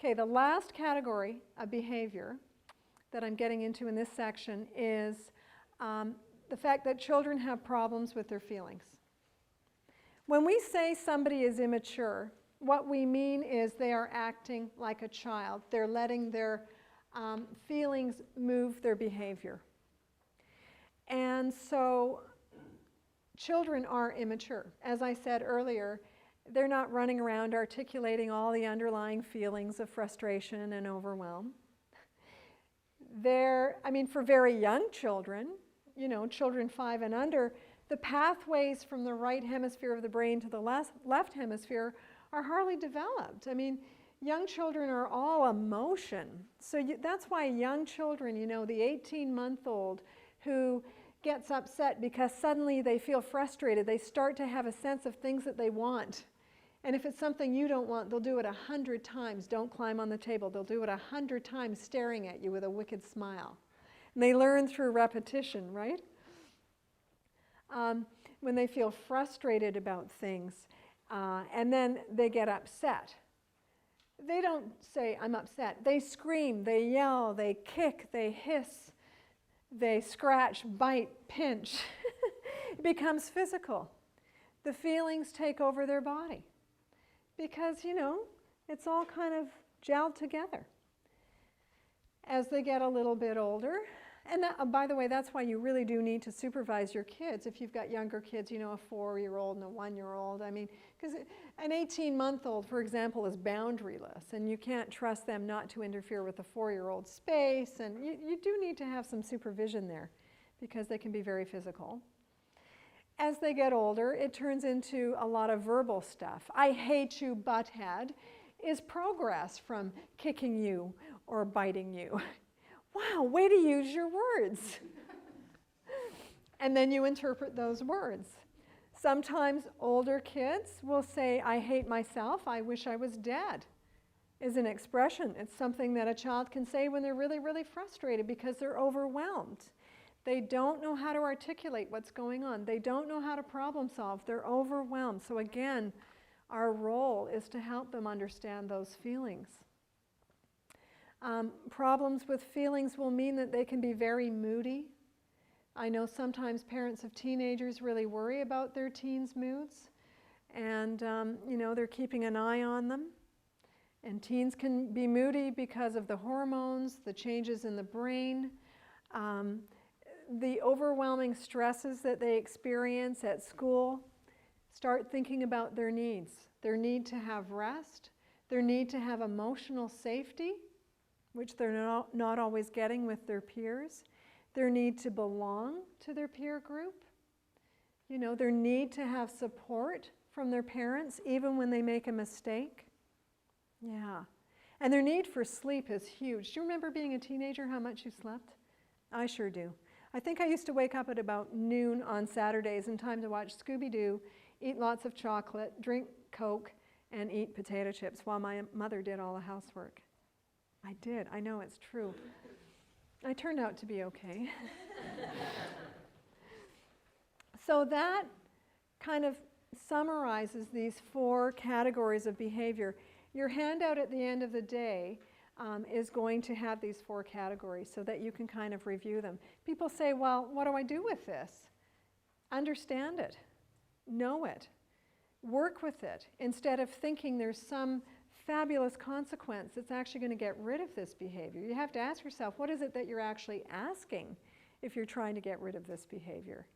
Okay, the last category of behavior that I'm getting into in this section is the fact that children have problems with their feelings. When we say somebody is immature, what we mean is they are acting like a child. They're letting their feelings move their behavior. And so children are immature. As I said earlier, they're not running around articulating all the underlying feelings of frustration and overwhelm. For very young children, children 5 and under, the pathways from the right hemisphere of the brain to the left hemisphere are hardly developed. Young children are all emotion. So that's why young children, the 18-month-old who gets upset because suddenly they feel frustrated, they start to have a sense of things that they want. And if it's something you don't want, they'll do it 100 times. Don't climb on the table. They'll do it 100 times staring at you with a wicked smile. And they learn through repetition, right? When they feel frustrated about things and then they get upset, they don't say, I'm upset. They scream, they yell, they kick, they hiss, they scratch, bite, pinch. It becomes physical. The feelings take over their body because, it's all kind of gelled together. As they get a little bit older, and by the way, that's why you really do need to supervise your kids if you've got younger kids, a 4-year-old and a 1-year-old. Because an 18-month-old, for example, is boundaryless, and you can't trust them not to interfere with the 4-year-old's space, and you do need to have some supervision there because they can be very physical. As they get older, it turns into a lot of verbal stuff. I hate you, butthead, is progress from kicking you or biting you. Wow, way to use your words. And then you interpret those words. Sometimes older kids will say, I hate myself, I wish I was dead, is an expression. It's something that a child can say when they're really, really frustrated because they're overwhelmed. They don't know how to articulate what's going on. They don't know how to problem solve. They're overwhelmed. So again, our role is to help them understand those feelings. Problems with feelings will mean that they can be very moody. I know sometimes parents of teenagers really worry about their teens' moods, and they're keeping an eye on them. And teens can be moody because of the hormones, the changes in the brain, the overwhelming stresses that they experience at school. Start thinking about their needs. Their need to have rest, their need to have emotional safety, which they're not always getting with their peers, their need to belong to their peer group, their need to have support from their parents even when they make a mistake. Yeah. And their need for sleep is huge. Do you remember being a teenager, how much you slept? I sure do. I think I used to wake up at about noon on Saturdays in time to watch Scooby-Doo, eat lots of chocolate, drink Coke, and eat potato chips while my mother did all the housework. I did. I know, it's true. I turned out to be okay. So that kind of summarizes these 4 categories of behavior. Your handout at the end of the day is going to have these 4 categories so that you can kind of review them. People say, well, what do I do with this? Understand it. Know it. Work with it instead of thinking there's some fabulous consequence that's actually going to get rid of this behavior. You have to ask yourself, what is it that you're actually asking if you're trying to get rid of this behavior?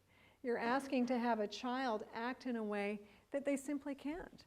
You're asking to have a child act in a way that they simply can't.